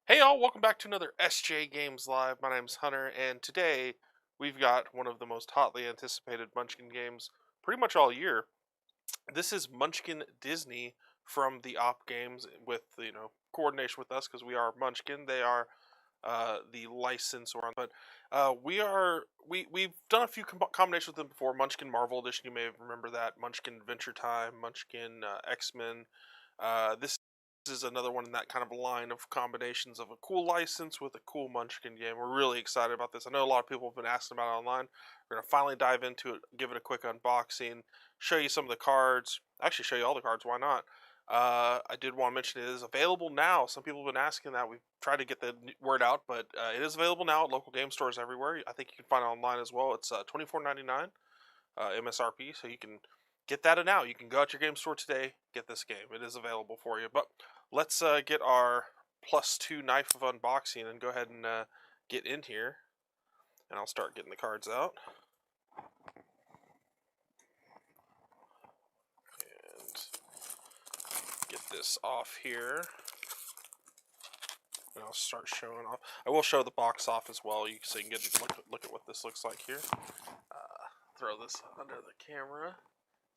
Hey y'all, welcome back to another SJGames Live. My name's Hunter, and today we've got one of the most hotly anticipated Munchkin games pretty much all year. This is Munchkin Disney from the Op Games with, coordination with us because we are Munchkin. They are the licensor, but we've done a few combinations with them before. Munchkin Marvel Edition, you may remember that. Munchkin Adventure Time, Munchkin X-Men. This is another one in that kind of line of combinations of a cool license with a cool Munchkin game. We're really excited about this. I know a lot of people have been asking about it online. We're gonna finally dive into it, give it a quick unboxing, show you some of the cards. Actually, show you all the cards. Why not? I did want to mention it is available now. Some people have been asking that. We've tried to get the word out, but it is available now at local game stores everywhere. I think you can find it online as well. It's $24.99 MSRP, so you can get that now. You can go out to your game store today, get this game. It is available for you. But let's get our +2 knife of unboxing and go ahead and get in here. And I'll start getting the cards out. Get this off here, and I'll start showing off. I will show the box off as well, so you can get look at what this looks like here. Throw this under the camera.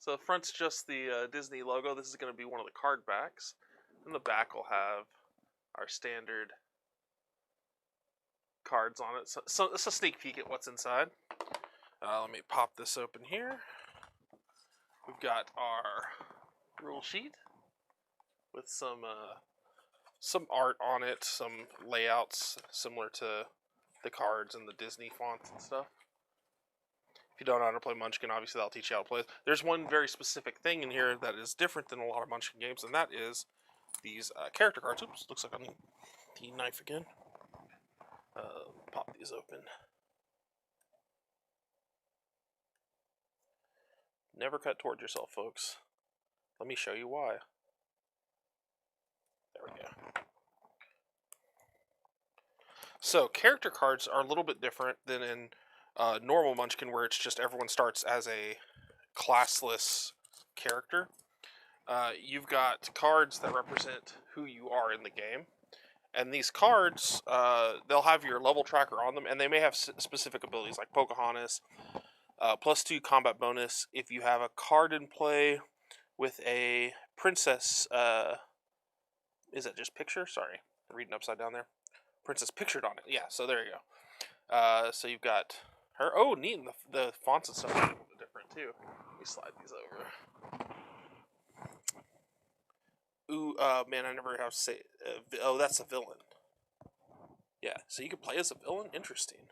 So the front's just the Disney logo. This is going to be one of the card backs, and the back will have our standard cards on it. So it's a sneak peek at what's inside. Let me pop this open here. We've got our rule sheet with some art on it, some layouts similar to the cards and the Disney fonts and stuff. If you don't know how to play Munchkin, obviously that'll teach you how to play it. There's one very specific thing in here that is different than a lot of Munchkin games, and that is these character cards. Oops, looks like I need the knife again. Pop these open. Never cut towards yourself, folks. Let me show you why. There we go. So, character cards are a little bit different than in normal Munchkin, where it's just everyone starts as a classless character. You've got cards that represent who you are in the game. And these cards, they'll have your level tracker on them, and they may have specific abilities, like Pocahontas, +2 combat bonus. If you have a card in play with a princess, is that just picture? Sorry, I'm reading upside down there. Princess pictured on it. Yeah, so there you go. So you've got her. Oh, neat. The fonts and stuff are a little bit different too. Let me slide these over. Ooh, man, I never have to say. Oh, that's a villain. Yeah, so you can play as a villain. Interesting.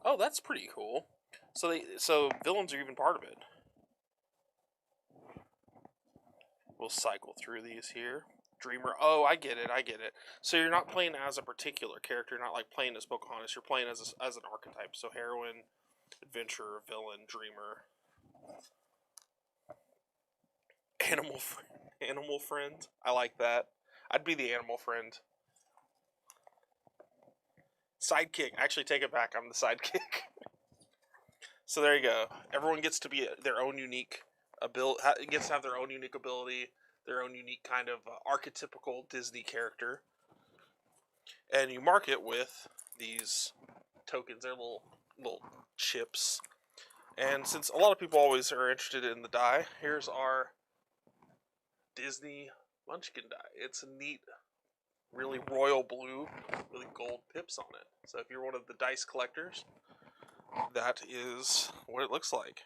Oh, that's pretty cool. So villains are even part of it. We'll cycle through these here. Dreamer. Oh, I get it. So you're not playing as a particular character. You're not like playing as Pocahontas. You're playing as an archetype. So heroine, adventurer, villain, dreamer. Animal friend. I like that. I'd be the animal friend. Sidekick. Actually, take it back. I'm the sidekick. So there you go. Everyone gets to be their own unique ability. Gets to have their own unique ability, their own unique kind of archetypical Disney character. And you mark it with these tokens. They're little chips. And since a lot of people always are interested in the die, here's our Disney Munchkin Die. It's a neat, really royal blue with gold pips on it. So if you're one of the dice collectors, that is what it looks like.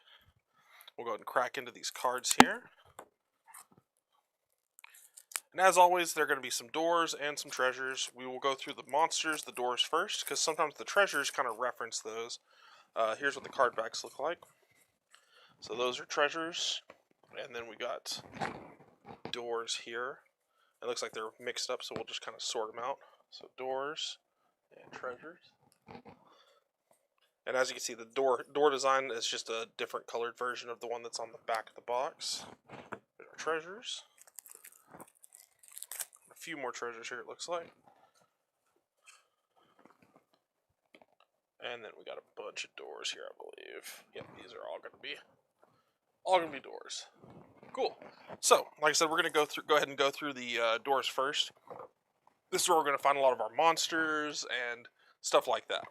We'll go ahead and crack into these cards here. And as always, there are going to be some doors and some treasures. We will go through the monsters, the doors first, because sometimes the treasures kind of reference those. Here's what the card backs look like. So those are treasures, and then we got doors here. It looks like they're mixed up, so we'll just kind of sort them out. So doors and treasures. And as you can see, the door design is just a different colored version of the one that's on the back of the box. There's our treasures. A few more treasures here, it looks like. And then we got a bunch of doors here, I believe. Yep, these are all gonna be doors. Cool. So, like I said, we're gonna go ahead and go through the doors first. This is where we're going to find a lot of our monsters and stuff like that.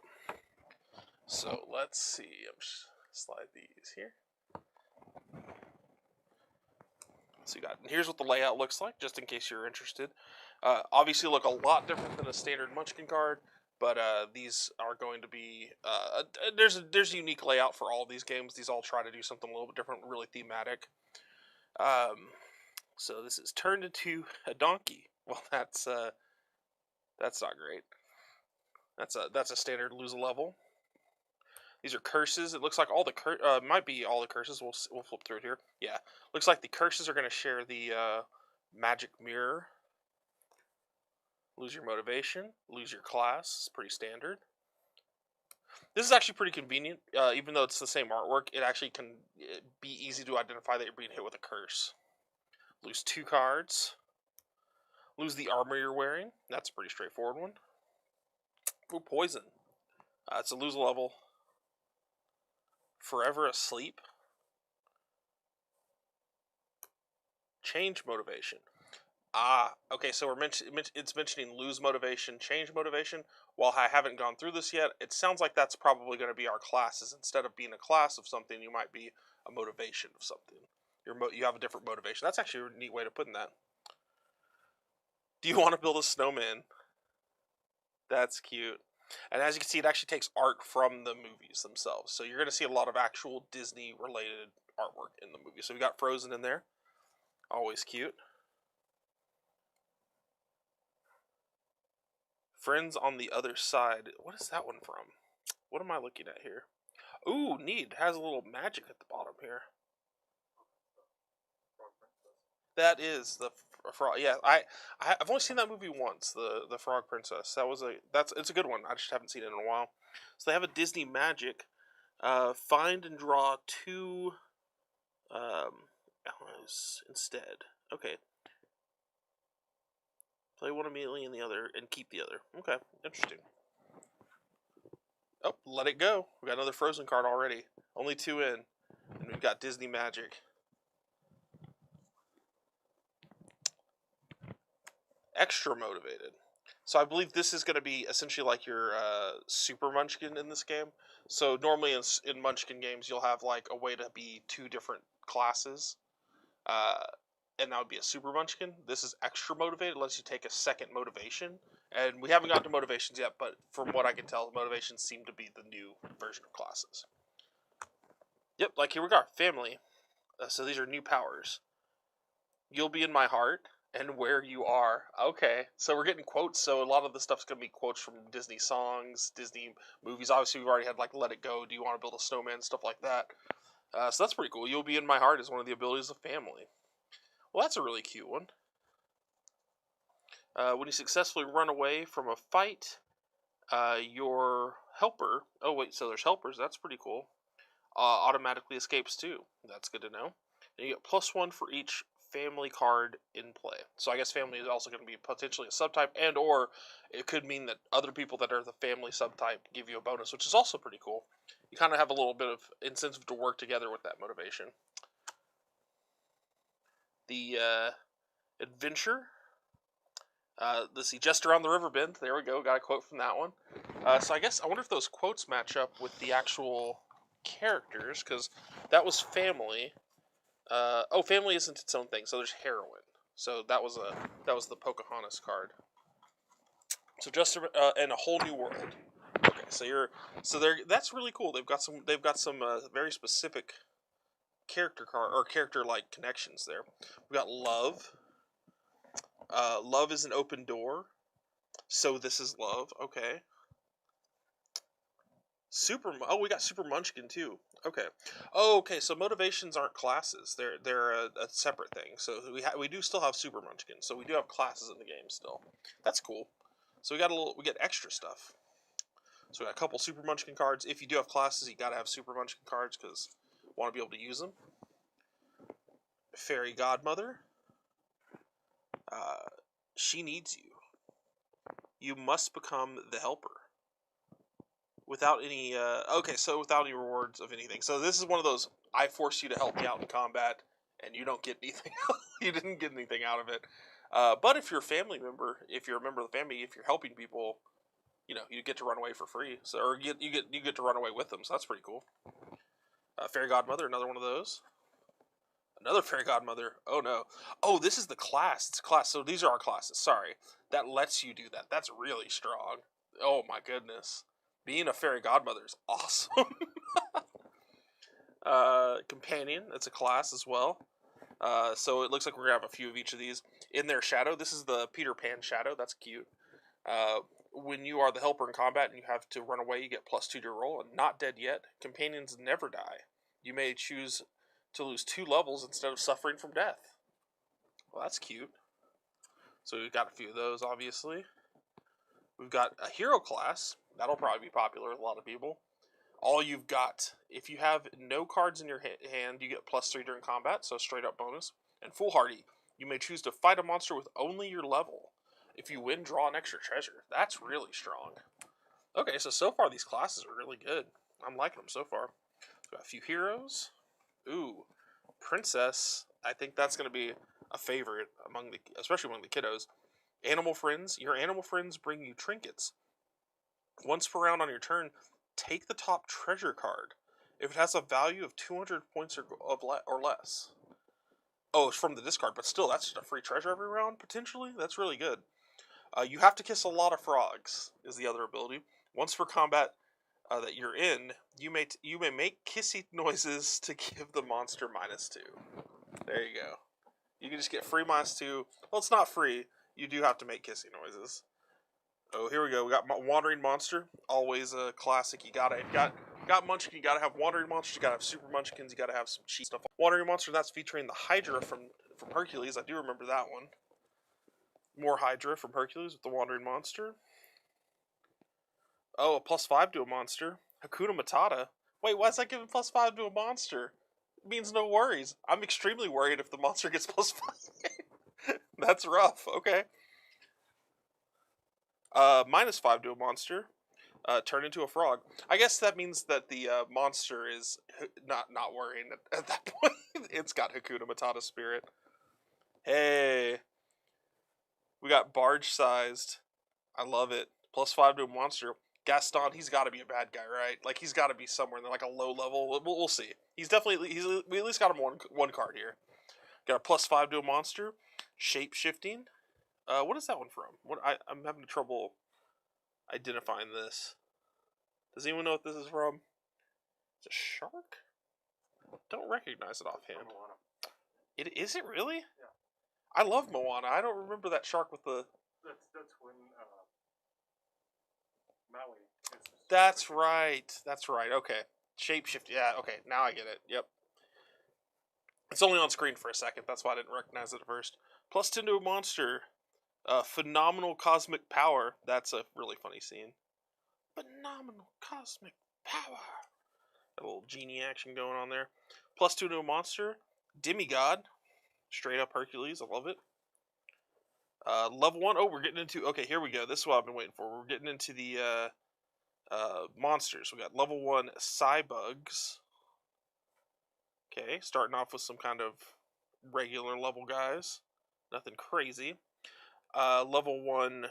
So let's see. I'm just slide these here. So here's what the layout looks like, just in case you're interested. Obviously, look a lot different than a standard Munchkin card, but these are going to be there's a unique layout for all these games. These all try to do something a little bit different, really thematic. So this is turned into a donkey. Well, that's not great. That's a standard lose a level. These are curses. It looks like all the might be all the curses. We'll flip through it here. Yeah, looks like the curses are going to share the magic mirror. Lose your motivation. Lose your class. It's pretty standard. This is actually pretty convenient. Even though it's the same artwork, it actually can be easy to identify that you're being hit with a curse. Lose 2 cards. Lose the armor you're wearing. That's a pretty straightforward one. Ooh, poison. It's a lose a level. Forever asleep. Change motivation. Okay, so it's mentioning lose motivation, change motivation. While I haven't gone through this yet, it sounds like that's probably going to be our classes. Instead of being a class of something, you might be a motivation of something. You have a different motivation. That's actually a neat way to put that. Do you want to build a snowman? That's cute. And as you can see, it actually takes art from the movies themselves. So you're going to see a lot of actual Disney-related artwork in the movie. So we got Frozen in there. Always cute. Friends on the Other Side. What is that one from? What am I looking at here? Ooh, neat. It has a little magic at the bottom here. That is the frog. Yeah, I've only seen that movie once. The Frog Princess. It's a good one. I just haven't seen it in a while. So they have a Disney magic. Find and draw 2 allies instead. Okay. Play one immediately and the other, and keep the other. Okay, interesting. Oh, let it go. We got another Frozen card already. Only 2 in, and we've got Disney magic. Extra motivated. So I believe this is going to be essentially like your Super Munchkin in this game. So normally in Munchkin games, you'll have like a way to be 2 different classes. And that would be a Super Munchkin. This is extra motivated. It lets you take a second motivation. And we haven't gotten to motivations yet, but from what I can tell, motivations seem to be the new version of classes. Yep, like here we go. Family. So these are new powers. You'll be in my heart and where you are. Okay, so we're getting quotes. So a lot of the stuff's going to be quotes from Disney songs, Disney movies. Obviously, we've already had like Let It Go, Do You Want to Build a Snowman, stuff like that. So that's pretty cool. You'll be in my heart is one of the abilities of family. Well, that's a really cute one. When you successfully run away from a fight, your helper... Oh, wait, so there's helpers. That's pretty cool. Automatically escapes too. That's good to know. And you get +1 for each family card in play. So I guess family is also going to be potentially a subtype, and or it could mean that other people that are the family subtype give you a bonus, which is also pretty cool. You kind of have a little bit of incentive to work together with that motivation. The adventure. Let's see, just around the river bend. There we go. Got a quote from that one. So I guess I wonder if those quotes match up with the actual characters, because that was family. Family isn't its own thing. So there's heroine. So that was the Pocahontas card. So just in a whole new world. Okay, that's really cool. They've got some very specific character like connections there. We got love. Love is an open door. So this is love. Okay. We got Super Munchkin too. Okay. Oh, okay. So motivations aren't classes. They're a separate thing. So we do still have Super Munchkin. So we do have classes in the game still. That's cool. So we get extra stuff. So we got a couple Super Munchkin cards. If you do have classes, you gotta have Super Munchkin cards because you want to be able to use them. Fairy Godmother. She needs you. You must become the helper. Without any, without any rewards of anything. So this is one of those, I force you to help me out in combat, and you don't get anything. You didn't get anything out of it. But if you're a family member, if you're a member of the family, if you're helping people, you know, you get to run away for free. So, or you get to run away with them. So that's pretty cool. Fairy Godmother, another one of those. Another Fairy Godmother. Oh no. Oh, this is the class. It's a class. So these are our classes. Sorry. That lets you do that. That's really strong. Oh my goodness. Being a Fairy Godmother is awesome. Companion. That's a class as well. So it looks like we're going to have a few of each of these. In their shadow. This is the Peter Pan shadow. That's cute. When you are the helper in combat and you have to run away, you get +2 to your roll. And not dead yet. Companions never die. You may choose to lose 2 levels instead of suffering from death. Well, that's cute. So we've got a few of those, obviously. We've got a hero class. That'll probably be popular with a lot of people. All you've got, if you have no cards in your hand, you get +3 during combat, so straight up bonus. And foolhardy. You may choose to fight a monster with only your level. If you win, draw an extra treasure. That's really strong. Okay, so far these classes are really good. I'm liking them so far. We've got a few heroes. Ooh, Princess. I think that's going to be a favorite especially among the kiddos. Animal friends. Your animal friends bring you trinkets. Once per round on your turn, take the top treasure card. If it has a value of 200 points or less. Oh, it's from the discard, but still, that's just a free treasure every round, potentially? That's really good. You have to kiss a lot of frogs, is the other ability. Once per combat that you're in, you may make kissy noises to give the monster -2. There you go. You can just get free -2. Well, it's not free. You do have to make kissy noises. Oh, here we go. We got Wandering Monster. Always a classic. You got Munchkin. You gotta have Wandering Monsters. You gotta have Super Munchkins. You gotta have some cheat stuff. Wandering Monster. That's featuring the Hydra from Hercules. I do remember that one. More Hydra from Hercules with the Wandering Monster. Oh, a +5 to a monster. Hakuna Matata. Wait, why is that giving +5 to a monster? It means no worries. I'm extremely worried if the monster gets +5. That's rough. Okay. -5 to a monster. Turn into a frog. I guess that means that the monster is not worrying at that point. It's got Hakuna Matata spirit. Hey. We got barge-sized. I love it. +5 to a monster. Gaston, he's got to be a bad guy, right? Like, he's got to be somewhere in like a low level. We'll see. We at least got him one card here. Got a +5 to a monster. Shape-shifting. What is that one from? I'm having trouble identifying this. Does anyone know what this is from? It's a shark? Don't recognize it offhand. Is it really? Yeah. I love Moana. I don't remember that shark with the... That's when Maui. That's right. That's right. Okay. Shapeshift. Yeah, okay. Now I get it. Yep. It's only on screen for a second. That's why I didn't recognize it at first. +10 to a monster. Phenomenal cosmic power. That's a really funny scene. Phenomenal cosmic power. A little genie action going on there. +2 to a monster. Demigod. Straight up Hercules. I love it. Level 1. Oh, we're getting into... Okay, here we go. This is what I've been waiting for. We're getting into the monsters. We got level 1 Cybugs. Okay, starting off with some kind of regular level guys. Nothing crazy. Level 1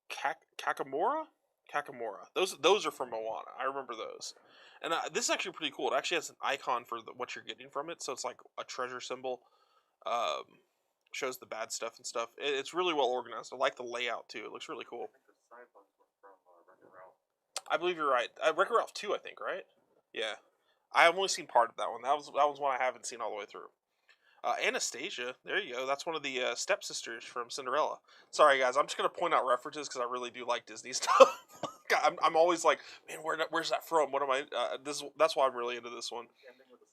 Kakamora? Kakamora. Those are from Moana. I remember those. And this is actually pretty cool. It actually has an icon for what you're getting from it. So it's like a treasure symbol. Shows the bad stuff and stuff. It's really well organized. I like the layout too. It looks really cool. I think the Cybugs were from Wreck-It Ralph. I believe you're right. Wreck-It Ralph 2, I think, right? Yeah. I've only seen part of that one. That was one I haven't seen all the way through. Anastasia, there you go. That's one of the stepsisters from Cinderella. Sorry, guys. I'm just gonna point out references because I really do like Disney stuff. I'm always like, man, where's that from? What am I? That's why I'm really into this one. Ending with a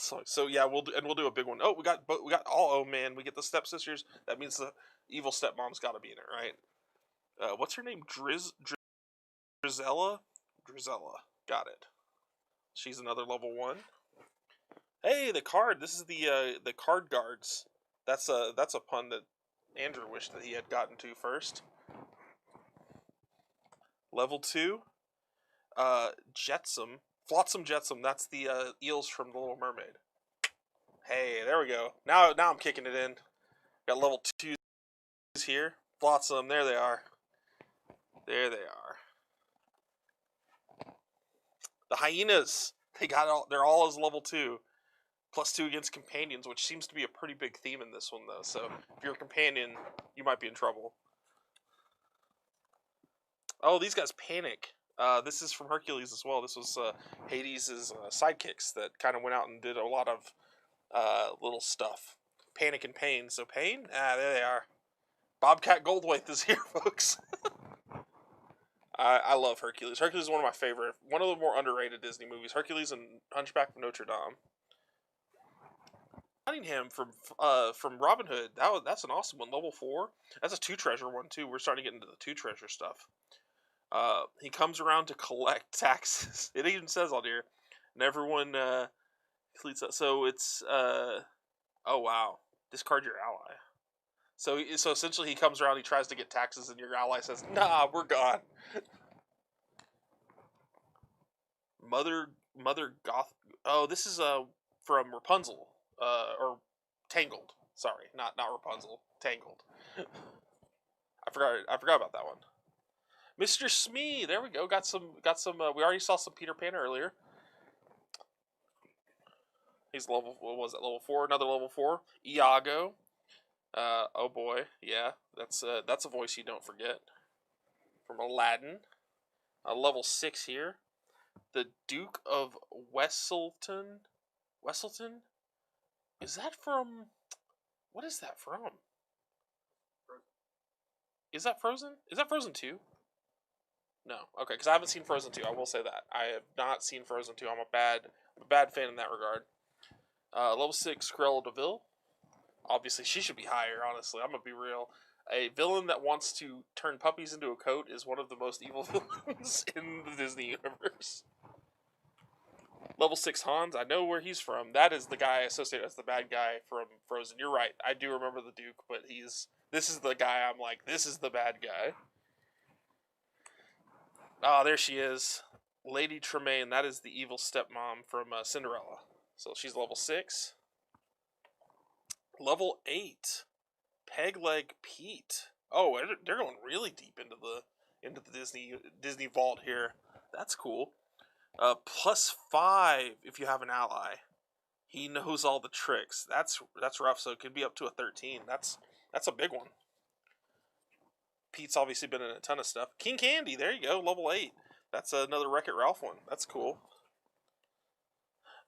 song. So yeah, we'll do a big one. Oh, we got oh man, we get the stepsisters. That means the evil stepmom's got to be in it, right? What's her name? Drizella. Got it. She's another level 1. Hey, the card. This is the card guards. That's a pun that Andrew wished that he had gotten to first. Level 2. Jetsam. Flotsam Jetsam. That's the eels from The Little Mermaid. Hey, there we go. Now I'm kicking it in. Got level 2s here. Lots of them. There they are. There they are. The hyenas. They're all as level 2. +2 against companions, which seems to be a pretty big theme in this one, though. So if you're a companion, you might be in trouble. Oh, these guys panic. This is from Hercules as well. This was Hades' sidekicks that kind of went out and did a lot of little stuff. Panic and Pain. So Pain? There they are. Bobcat Goldthwait is here, folks. I love Hercules. Hercules is one of my favorite, one of the more underrated Disney movies. Hercules and Hunchback of Notre Dame. Nottingham from Robin Hood. That's an awesome one. Level 4. That's a 2 treasure one too. We're starting to get into the 2 treasure stuff. He comes around to collect taxes. It even says on here, and everyone cleats up. So it's oh wow, discard your ally. So essentially, he comes around, he tries to get taxes, and your ally says, "Nah, we're gone." Mother Goth. Oh, this is from Rapunzel, or Tangled. Sorry, not Rapunzel. Tangled. I forgot about that one. Mr. Smee, there we go. Got some. We already saw some Peter Pan earlier. He's level. What was it? Level 4. Another level 4. Iago. Oh boy, yeah. That's a voice you don't forget. From Aladdin. Level 6 here. The Duke of Wesselton. Wesselton. Is that from? What is that from? Is that Frozen? Is that Frozen 2? No. Okay, because I haven't seen Frozen 2. I will say that. I have not seen Frozen 2. I'm a bad fan in that regard. Level 6, Cruella de Vil. Obviously, she should be higher, honestly. I'm going to be real. A villain that wants to turn puppies into a coat is one of the most evil villains in the Disney universe. Level 6, Hans. I know where he's from. That is the guy associated as the bad guy from Frozen. You're right. I do remember the Duke, but this is the guy I'm like, this is the bad guy. Ah, there she is. Lady Tremaine. That is the evil stepmom from Cinderella. So she's level 6. Level 8. Pegleg Pete. Oh, they're going really deep into the Disney vault here. That's cool. +5 if you have an ally. He knows all the tricks. That's rough. So it could be up to a 13. That's a big one. Pete's obviously been in a ton of stuff. King Candy. There you go. Level 8. That's another Wreck-It Ralph one. That's cool.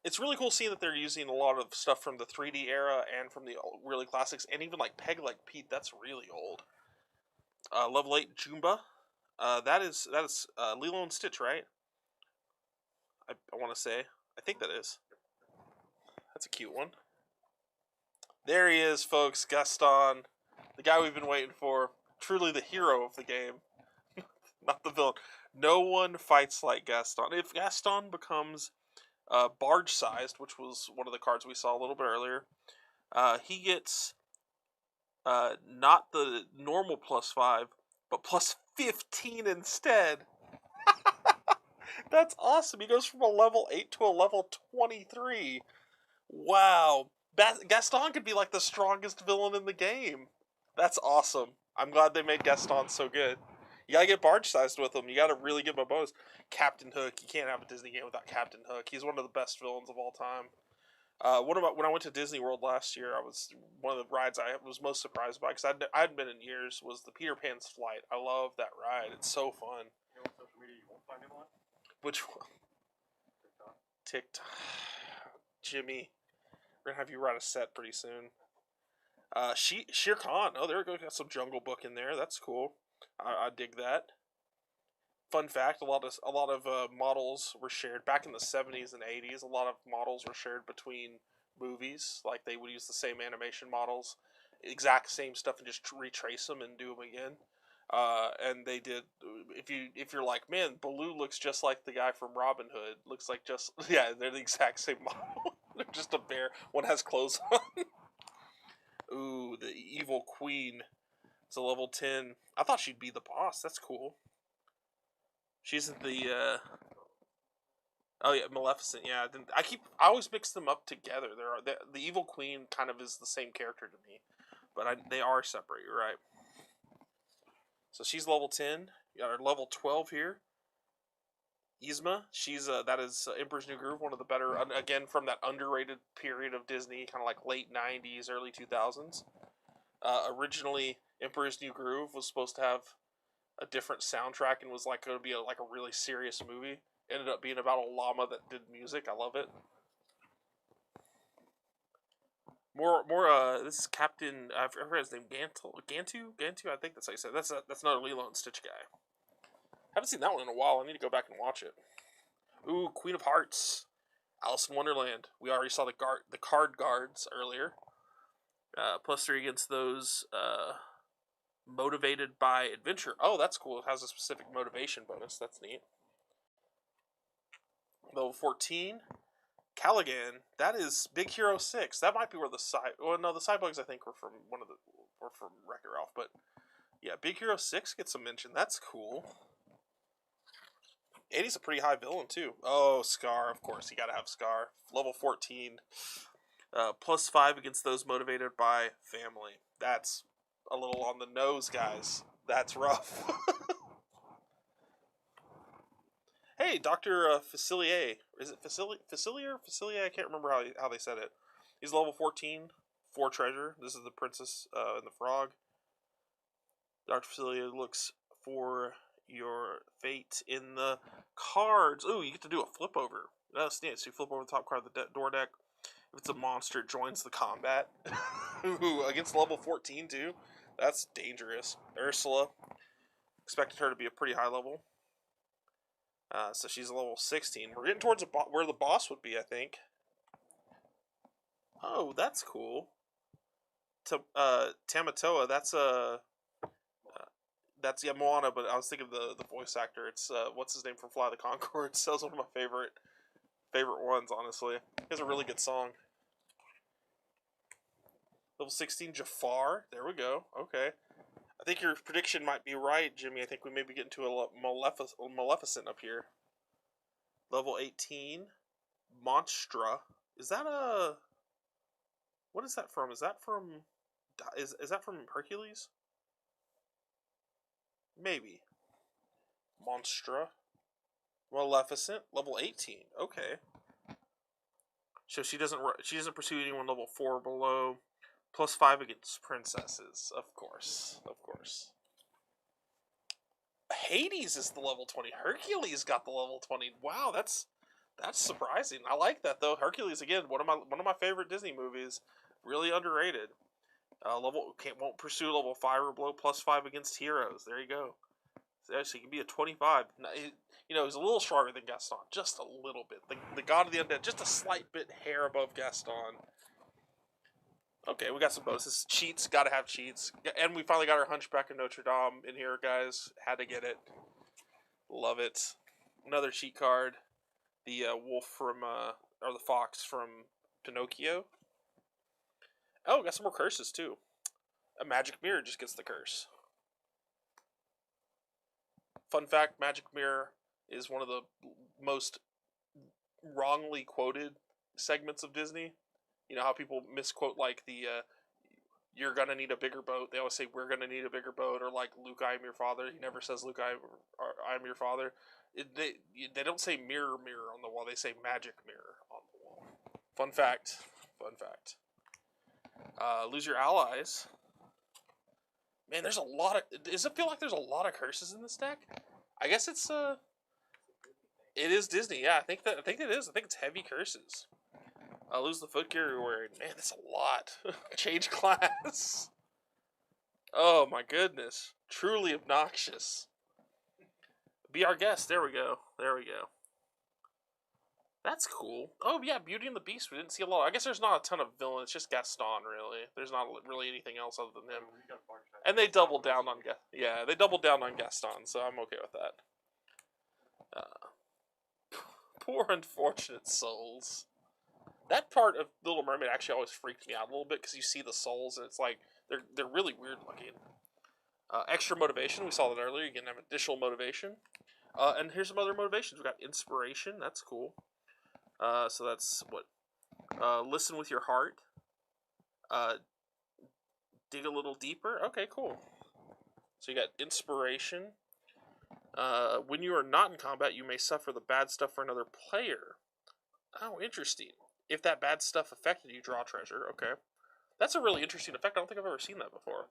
It's really cool seeing that they're using a lot of stuff from the 3D era and from the really classics, and even like Peg Leg Pete. That's really old. Level 8 Jumba. That is Lilo and Stitch, right? I want to say. I think that is. That's a cute one. There he is, folks. Gaston, the guy we've been waiting for. Truly the hero of the game, not the villain. No one fights like Gaston. If Gaston becomes barge-sized, which was one of the cards we saw a little bit earlier, he gets not the normal +5, but +15 instead. That's awesome. He goes from a level 8 to a level 23. Wow. Gaston could be like the strongest villain in the game. That's awesome. I'm glad they made Gaston so good. You gotta get barge-sized with him. You gotta really give him a bonus. Captain Hook. You can't have a Disney game without Captain Hook. He's one of the best villains of all time. When I went to Disney World last year, one of the rides I was most surprised by, because I hadn't been in years, was the Peter Pan's Flight. I love that ride. It's so fun. You know what social media you won't find him on? Which one? TikTok. Jimmy. We're gonna have you write a set pretty soon. Shere Khan. Oh, there we go. Got some Jungle Book in there. That's cool. I dig that. Fun fact: a lot of models were shared back in the 70s and 80s. A lot of models were shared between movies. Like they would use the same animation models, exact same stuff, and just retrace them and do them again. And they did. If you're like, man, Baloo looks just like the guy from Robin Hood. Looks like just yeah, they're the exact same model. They're just a bear. One has clothes on. Ooh, the evil queen. It's a level 10. I thought she'd be the boss. That's cool. She's the oh yeah, Maleficent. Yeah, I always mix them up together. The evil queen kind of is the same character to me. but they are separate. You're right. So she's level 10. You got our level 12 here. Yzma, she's that is Emperor's New Groove, one of the better, again from that underrated period of Disney, kind of like late '90s, early 2000s. Originally, Emperor's New Groove was supposed to have a different soundtrack and was like going to be like a really serious movie. Ended up being about a llama that did music. I love it. More. This is Captain. I forgot his name. Gantu. I think that's how you say it. That's another Lilo and Stitch guy. Haven't seen that one in a while. I need to go back and watch it. Ooh, Queen of Hearts, Alice in Wonderland. We already saw the card guards earlier. +3 against those motivated by adventure. Oh, that's cool. It has a specific motivation bonus. That's neat. Level 14, Callaghan. That is Big Hero 6. That might be where the side. Well, no, the Cybugs I think were from were from Wreck-It Ralph, but yeah, Big Hero 6 gets a mention. That's cool. And he's a pretty high villain, too. Oh, Scar, of course. You gotta have Scar. Level 14. +5 against those motivated by family. That's a little on the nose, guys. That's rough. Hey, Dr. Facilier. Is it Facilier? Facilier? I can't remember how they said it. He's level 14. 4 treasure. This is the princess and the frog. Dr. Facilier looks for your fate in the cards. Ooh, you get to do a flip over. That's neat. So you flip over the top card of the door deck. If it's a monster, it joins the combat. Ooh, against level 14 too. That's dangerous. Ursula. Expected her to be a pretty high level. So she's a level 16. We're getting towards where the boss would be, I think. Oh, that's cool. Tamatoa. That's Moana, but I was thinking of the voice actor. It's what's his name from Fly the Conchords. That was one of my favorite ones, honestly. He has a really good song. Level 16, Jafar. There we go. Okay. I think your prediction might be right, Jimmy. I think we may be getting to a Maleficent up here. Level 18, Monstra. Is that a... What is that from? Is that from... Is that from Hercules? Maybe. Monstra. Maleficent. Level 18. Okay. So she doesn't pursue anyone level 4 or below. +5 against princesses. Of course. Hades is the level 20. Hercules got the level 20. Wow, that's surprising. I like that though. Hercules again, one of my favorite Disney movies. Really underrated. Won't pursue level 5 or below. +5 against heroes. There you go. So he can be a 25. He's a little stronger than Gaston, just a little bit. The God of the Undead, just a slight bit hair above Gaston. Okay, we got some bonuses. Cheats, gotta have cheats. And we finally got our Hunchback of Notre Dame in here, guys. Had to get it. Love it. Another cheat card. The wolf from, or the fox from Pinocchio. Oh, got some more curses, too. A magic mirror just gets the curse. Fun fact, magic mirror is one of the most wrongly quoted segments of Disney. You know how people misquote like the you're gonna need a bigger boat. They always say we're gonna need a bigger boat, or like Luke, I am your father. He never says Luke, I am your father. They don't say mirror on the wall. They say magic mirror on the wall. Fun fact. Lose your allies. Man, there's a lot of. Does it feel like there's a lot of curses in this deck? I guess it's it is Disney. Yeah, I think it is. I think it's heavy curses. Lose the footgear you're wearing. Man, that's a lot. Change class. Oh my goodness. Truly obnoxious. Be our guest. There we go. That's cool. Oh yeah, Beauty and the Beast. We didn't see a lot. I guess there's not a ton of villains. It's just Gaston, really. There's not really anything else other than him. And they doubled down on Gaston, so I'm okay with that. Poor unfortunate souls. That part of Little Mermaid actually always freaked me out a little bit because you see the souls and it's like they're really weird looking. Extra motivation. We saw that earlier. You can have additional motivation. And here's some other motivations. We got inspiration. That's cool. So that's what. Listen with your heart. Dig a little deeper. Okay, cool. So you got inspiration. When you are not in combat, you may suffer the bad stuff for another player. Oh, interesting. If that bad stuff affected you, draw treasure. Okay. That's a really interesting effect. I don't think I've ever seen that before.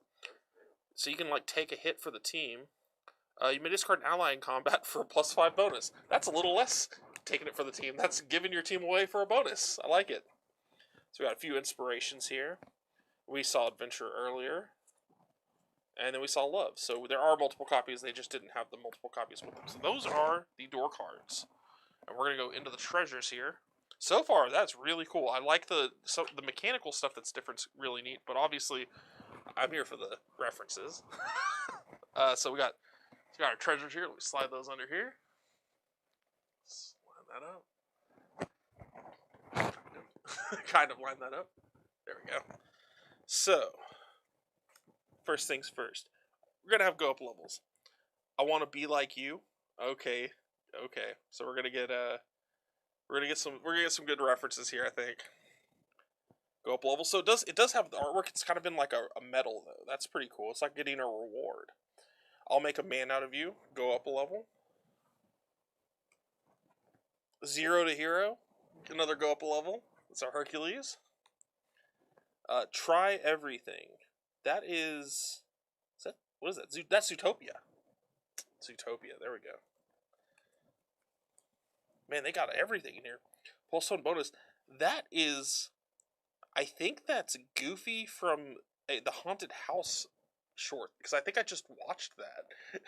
So you can, like, take a hit for the team. You may discard an ally in combat for a +5 bonus. That's a little less taking it for the team. That's giving your team away for a bonus. I like it. So we got a few inspirations here. We saw adventure earlier. And then we saw love. So there are multiple copies. They just didn't have the multiple copies with them. So those are the door cards. And we're going to go into the treasures here. So far, that's really cool. I like the mechanical stuff that's different. Really neat. But obviously, I'm here for the references. So we got our treasures here. Let me slide those under here. Line that up. Kind of line that up. There we go. So, first things first. We're gonna have go up levels. I want to be like you. Okay. So we're gonna get some good references here. I think. Go up level. So it does have the artwork. It's kind of been like a medal though. That's pretty cool. It's like getting a reward. I'll make a man out of you. Go up a level. 0 to hero. Another go up a level. It's our Hercules. Try everything. That is. What is that? That's Zootopia. Zootopia. There we go. Man, they got everything in here. +1 bonus. That is. I think that's Goofy from the Haunted House short. Because I think I just watched that.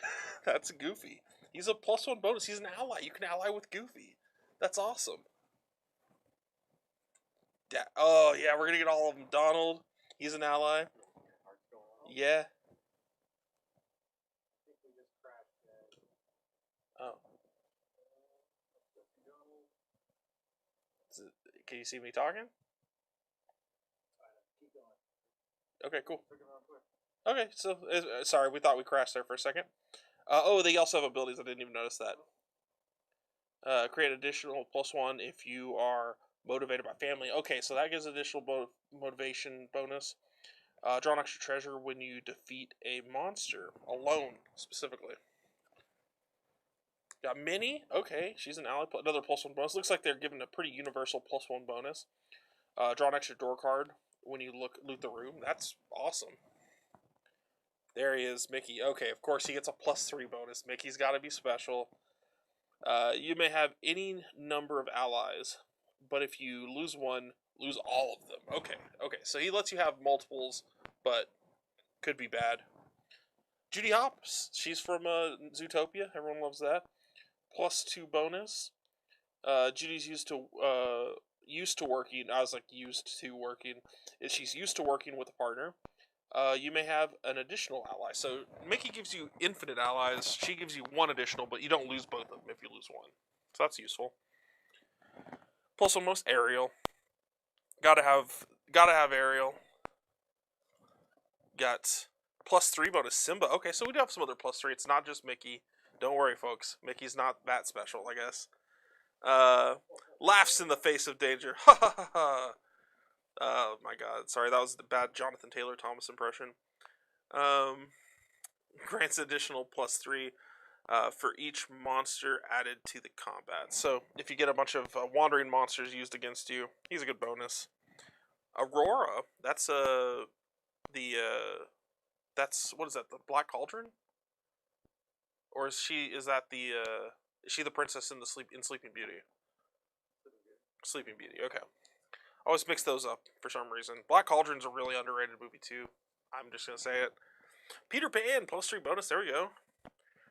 That's Goofy. He's a +1 bonus. He's an ally. You can ally with Goofy. That's awesome. Oh, yeah, we're going to get all of them. Donald. He's an ally. Yeah. Oh. Can you see me talking? Okay, cool. Okay, so sorry, we thought we crashed there for a second. They also have abilities. I didn't even notice that. Create additional +1 if you are motivated by family. Okay, so that gives additional motivation bonus. Draw an extra treasure when you defeat a monster alone, specifically. Got Minnie. Okay, she's an ally. Another +1 bonus. Looks like they're giving a pretty universal +1 bonus. Draw an extra door card when you loot the room. That's awesome. There he is, Mickey. Okay, of course he gets a +3 bonus. Mickey's got to be special. You may have any number of allies, but if you lose one, lose all of them. Okay, so he lets you have multiples, but could be bad. Judy Hopps, she's from Zootopia. Everyone loves that. +2 bonus. Judy's used to working. I was like used to working. She's used to working with a partner. You may have an additional ally. So Mickey gives you infinite allies. She gives you one additional, but you don't lose both of them if you lose one. So that's useful. +1 most Ariel. Gotta have Ariel. Got +3 bonus Simba. Okay, so we do have some other +3. It's not just Mickey. Don't worry, folks. Mickey's not that special, I guess. Laughs in the face of danger. Ha ha ha ha. Oh my god. Sorry, that was the bad Jonathan Taylor Thomas impression. Grants additional +3 for each monster added to the combat. So if you get a bunch of wandering monsters used against you, he's a good bonus. Aurora, that's that's, what is that, the Black Cauldron? Or is she the princess in Sleeping Beauty? Sleeping Beauty, okay. I always mix those up for some reason. Black Cauldron's a really underrated movie too. I'm just gonna say it. Peter Pan, +3 bonus, there we go.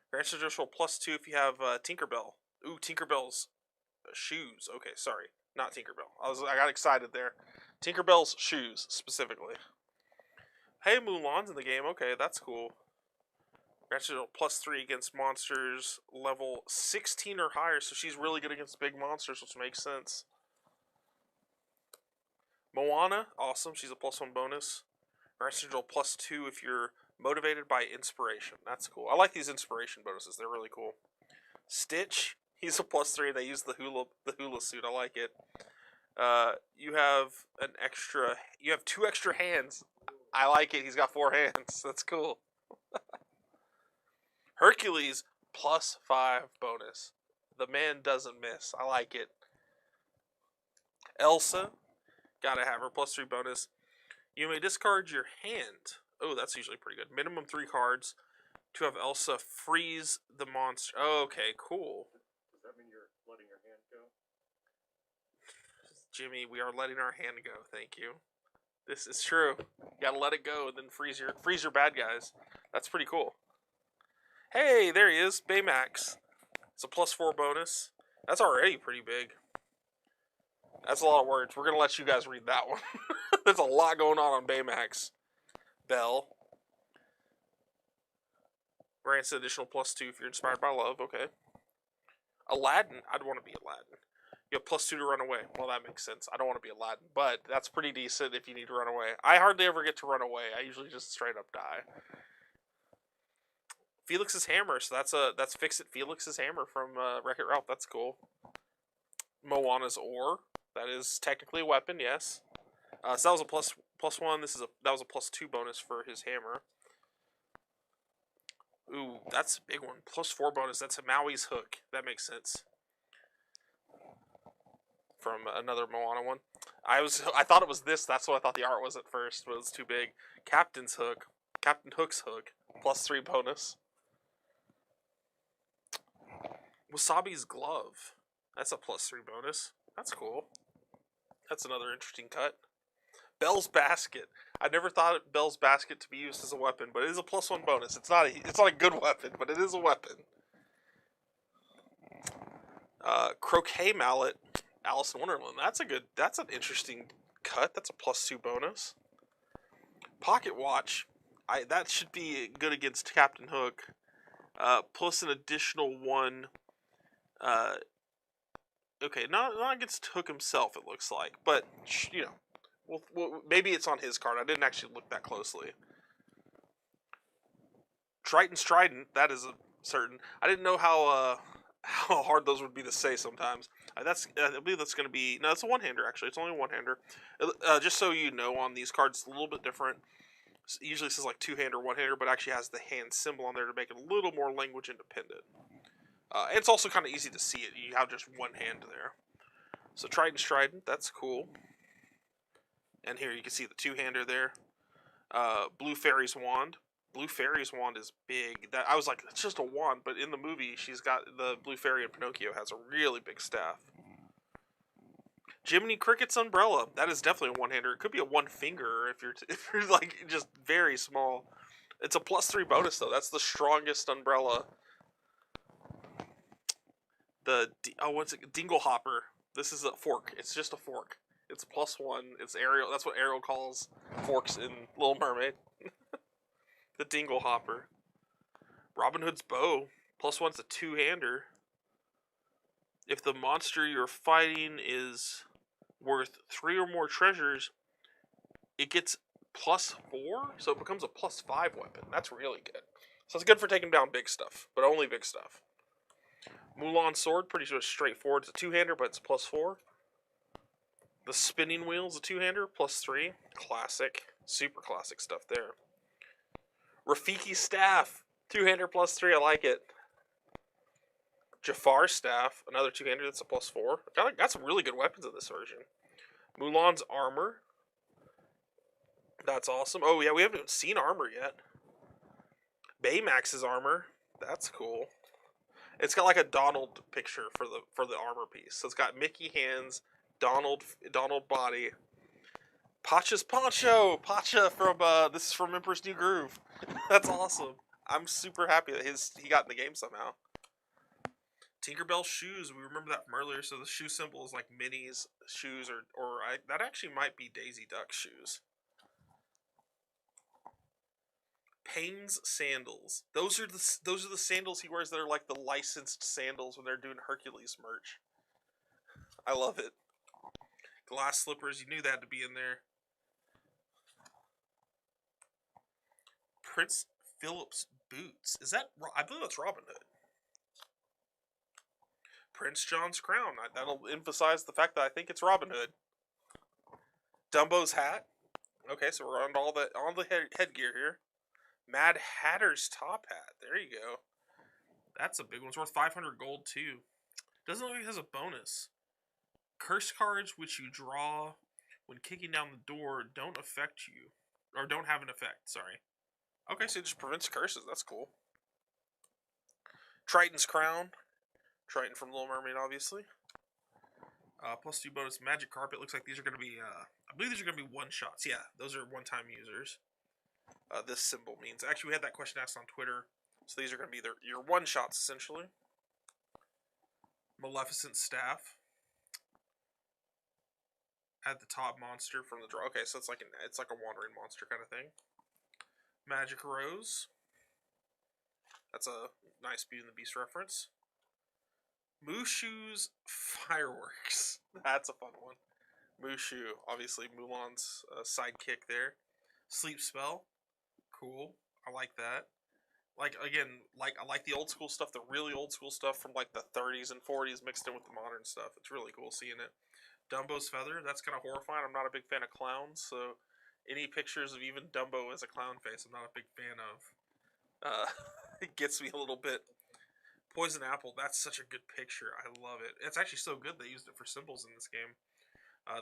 Grants additional +2 if you have Tinkerbell. Ooh, Tinkerbell's shoes. Okay, sorry. Not Tinkerbell. I got excited there. Tinkerbell's shoes, specifically. Hey, Mulan's in the game. Okay, that's cool. Grants additional +3 against monsters level 16 or higher, so she's really good against big monsters, which makes sense. Moana, awesome. She's a +1 bonus. Grants additional +2 if you're motivated by inspiration. That's cool. I like these inspiration bonuses. They're really cool. Stitch, he's a +3. They use the hula suit. I like it. You have 2 extra hands. I like it. He's got 4 hands. That's cool. Hercules +5 bonus. The man doesn't miss. I like it. Elsa, gotta have her +3 bonus. You may discard your hand. Oh, that's usually pretty good. Minimum 3 cards to have Elsa freeze the monster. Oh, okay, cool. Does that mean you're letting your hand go? Jimmy, we are letting our hand go. Thank you. This is true. You gotta let it go and then freeze your bad guys. That's pretty cool. Hey, there he is, Baymax. It's a +4 bonus. That's already pretty big. That's a lot of words. We're gonna let you guys read that one. There's a lot going on Baymax. Belle. Grants an additional +2 if you're inspired by love. Okay. Aladdin. I'd want to be Aladdin. You have +2 to run away. Well, that makes sense. I don't want to be Aladdin, but that's pretty decent if you need to run away. I hardly ever get to run away. I usually just straight up die. Felix's hammer. So that's Fix-It Felix's hammer from Wreck-It Ralph. That's cool. Moana's oar. That is technically a weapon. Yes. So that was a +1. That was a +2 bonus for his hammer. Ooh, that's a big one. +4 bonus. That's a Maui's hook. That makes sense. From another Moana one. I thought it was this. That's what I thought the art was at first, but it was too big. Captain's hook. Captain Hook's hook. +3 bonus. Wasabi's glove. That's a +3 bonus. That's cool. That's another interesting cut. Belle's basket. I never thought of Belle's basket to be used as a weapon, but it is a +1 bonus. It's not a good weapon, but it is a weapon. Croquet mallet. Alice in Wonderland. That's an interesting cut. That's a +2 bonus. Pocket watch. That should be good against Captain Hook. Plus an additional 1. Okay, not against Hook himself. It looks like, but you know. Well, maybe it's on his card. I didn't actually look that closely. Triton's Trident, that is a certain. I didn't know how hard those would be to say sometimes. I believe that's going to be. No, it's a one-hander, actually. It's only a one-hander. Just so you know, on these cards, it's a little bit different. It usually says like two-hander, one-hander, but actually has the hand symbol on there to make it a little more language independent. And it's also kind of easy to see it. You have just one hand there. So Triton's Trident, that's cool. And here you can see the two-hander there. Blue Fairy's Wand. Blue Fairy's Wand is big. I was like, it's just a wand, but in the movie, she's got the Blue Fairy in Pinocchio has a really big staff. Jiminy Cricket's umbrella. That is definitely a one-hander. It could be a one-finger if you're like just very small. It's a +3 bonus though. That's the strongest umbrella. What's it? Dingle Hopper. This is a fork. It's just a fork. It's +1. It's Ariel. That's what Ariel calls forks in Little Mermaid. The Dingle Hopper. Robin Hood's bow. +1's a two-hander. If the monster you're fighting is worth 3 or more treasures, it gets +4, so it becomes a +5 weapon. That's really good. So it's good for taking down big stuff, but only big stuff. Mulan's sword, pretty sure it's straightforward. It's a two-hander, but it's +4. The spinning wheel's a two-hander, +3. Classic. Super classic stuff there. Rafiki's staff, two-hander +3. I like it. Jafar's staff, another two-hander that's a +4. Got some really good weapons in this version. Mulan's armor. That's awesome. Oh yeah, we haven't even seen armor yet. Baymax's armor. That's cool. It's got like a Donald picture for the armor piece. So it's got Mickey hands, Donald body. Pacha's poncho. Pacha from this is from Emperor's New Groove. That's awesome. I'm super happy that he got in the game somehow. Tinkerbell shoes. We remember that from earlier. So the shoe symbol is like Minnie's shoes, that actually might be Daisy Duck's shoes. Payne's sandals. Those are the sandals he wears that are like the licensed sandals when they're doing Hercules merch. I love it. Glass slippers. You knew that had to be in there. Prince Philip's boots. Is that? I believe that's Robin Hood. Prince John's crown. That'll emphasize the fact that I think it's Robin Hood. Dumbo's hat. Okay, so we're on all the headgear here. Mad Hatter's top hat. There you go. That's a big one. It's worth 500 gold too. Doesn't look like it has a bonus. Curse cards which you draw when kicking down the door don't affect you, or don't have an effect. Sorry. Okay, so it just prevents curses. That's cool. Triton's Crown. Triton from Little Mermaid, obviously. +2 bonus magic carpet. Looks like these are going to be, I believe these are going to be one shots. Yeah, those are one-time users. This symbol means. Actually, we had that question asked on Twitter. So these are going to be your one shots, essentially. Maleficent Staff. At the top monster from the draw. Okay, so it's like a wandering monster kind of thing. Magic Rose. That's a nice Beauty and the Beast reference. Mushu's Fireworks. That's a fun one. Mushu, obviously Mulan's sidekick there. Sleep Spell. Cool. I like that. Like, again, I like the old school stuff, the really old school stuff from like the 30s and 40s mixed in with the modern stuff. It's really cool seeing it. Dumbo's Feather. That's kind of horrifying. I'm not a big fan of clowns, so any pictures of even Dumbo as a clown face, I'm not a big fan of. It gets me a little bit. Poison Apple, that's such a good picture. I love it. It's actually so good they used it for symbols in this game.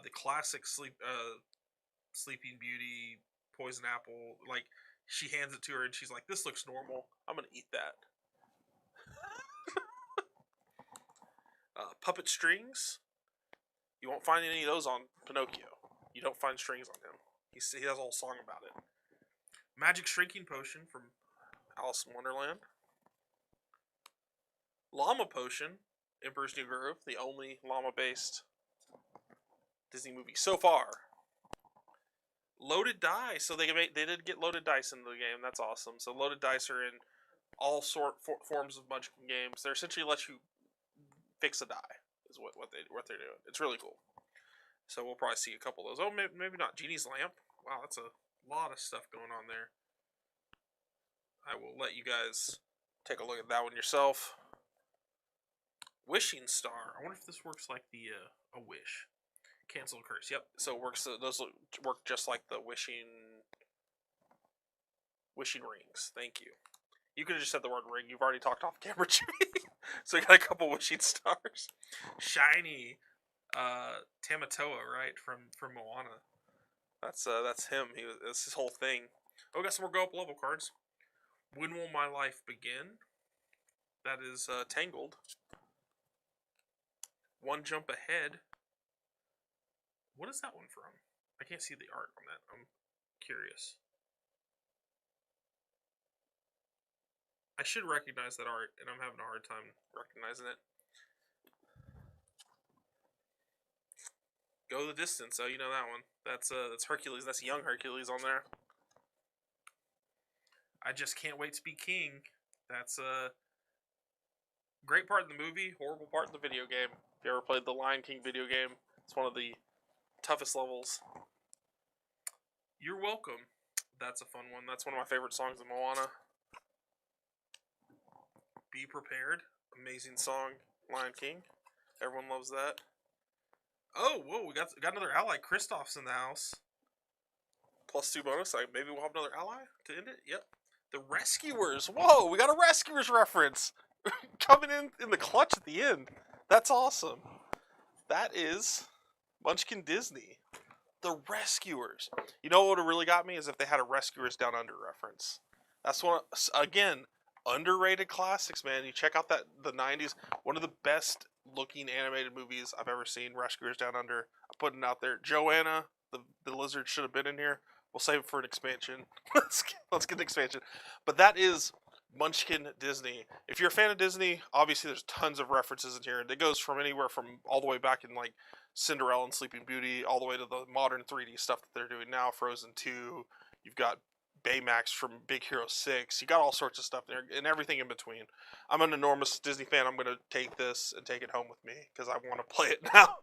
The classic Sleeping Beauty, Poison Apple, like, she hands it to her and she's like, this looks normal. I'm going to eat that. Puppet Strings. You won't find any of those on Pinocchio. You don't find strings on him. He has a whole song about it. Magic Shrinking Potion from Alice in Wonderland. Llama Potion, Emperor's New Groove, the only llama-based Disney movie so far. Loaded Dice, so they did get loaded dice into the game. That's awesome. So loaded dice are in all forms of Munchkin games. They essentially let you fix a die. Is what they're doing. It's really cool. So we'll probably see a couple of those. Oh, maybe not. Genie's Lamp. Wow, that's a lot of stuff going on there. I will let you guys take a look at that one yourself. Wishing Star. I wonder if this works like the a wish. Cancel curse. Yep. So it works. Those work just like the wishing rings. Thank you. You could have just said the word ring. You've already talked off camera, Jimmy. So you got a couple wishing stars. Shiny Tamatoa, right, from Moana. That's him. That's his whole thing. Oh, we got some more go up level cards. When Will My Life Begin? That is Tangled. One Jump Ahead. What is that one from? I can't see the art on that. I'm curious. I should recognize that art, and I'm having a hard time recognizing it. Go the Distance. Oh, you know that one. That's Hercules. That's young Hercules on there. I Just Can't Wait to Be King. That's a great part in the movie, horrible part in the video game. If you ever played the Lion King video game, it's one of the toughest levels. You're Welcome. That's a fun one. That's one of my favorite songs of Moana. Be Prepared. Amazing song. Lion King. Everyone loves that. Oh, whoa, we got another ally. Kristoff's in the house. +2 bonus. Maybe we'll have another ally to end it. Yep. The Rescuers. Whoa, we got a Rescuers reference. Coming in the clutch at the end. That's awesome. That is Munchkin Disney. The Rescuers. You know what would have really got me is if they had a Rescuers Down Under reference. That's one, again, underrated classics, man. You check out the 90s. One of the best looking animated movies I've ever seen, Rescuers Down Under. I'm putting it out there. Joanna, the lizard, should have been in here. We'll save it for an expansion. Let's get an expansion. But that is Munchkin Disney. If you're a fan of Disney, obviously there's tons of references in here. It goes from anywhere from all the way back in like Cinderella and Sleeping Beauty, all the way to the modern 3D stuff that they're doing now, Frozen 2. You've got Baymax from Big Hero 6. You got all sorts of stuff there and everything in between. I'm an enormous Disney fan. I'm going to take this and take it home with me because I want to play it now.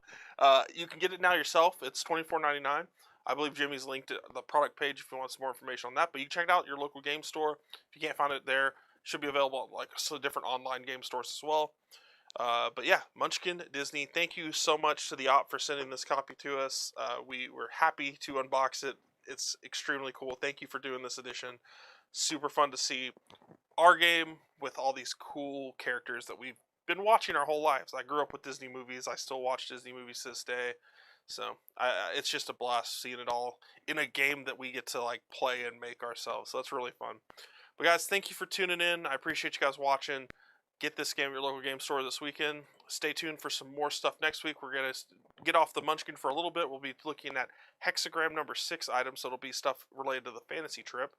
You can get it now yourself. It's $24.99. I believe Jimmy's linked to the product page if you want some more information on that. But you can check it out at your local game store. If you can't find it there, it should be available at like some different online game stores as well. But yeah, Munchkin Disney. Thank you so much to the op for sending this copy to us. We were happy to unbox it. it's extremely cool. Thank you for doing this edition. Super fun to see our game with all these cool characters that we've been watching our whole lives. I grew up with Disney movies. I still watch Disney movies to this day. So it's just a blast seeing it all in a game that we get to like play and make ourselves. So that's really fun. But guys, thank you for tuning in. I appreciate you guys watching. Get this game at your local game store this weekend. Stay tuned for some more stuff next week. We're going to get off the Munchkin for a little bit. We'll be looking at hexagram number 6 items, so it'll be stuff related to the fantasy trip.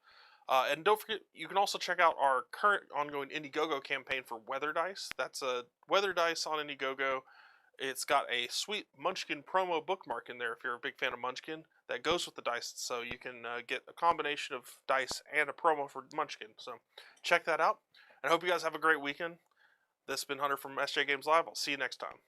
And don't forget, you can also check out our current ongoing Indiegogo campaign for Weather Dice. That's a Weather Dice on Indiegogo. It's got a sweet Munchkin promo bookmark in there if you're a big fan of Munchkin that goes with the dice, so you can get a combination of dice and a promo for Munchkin. So check that out. And I hope you guys have a great weekend. This has been Hunter from SJGames Live. I'll see you next time.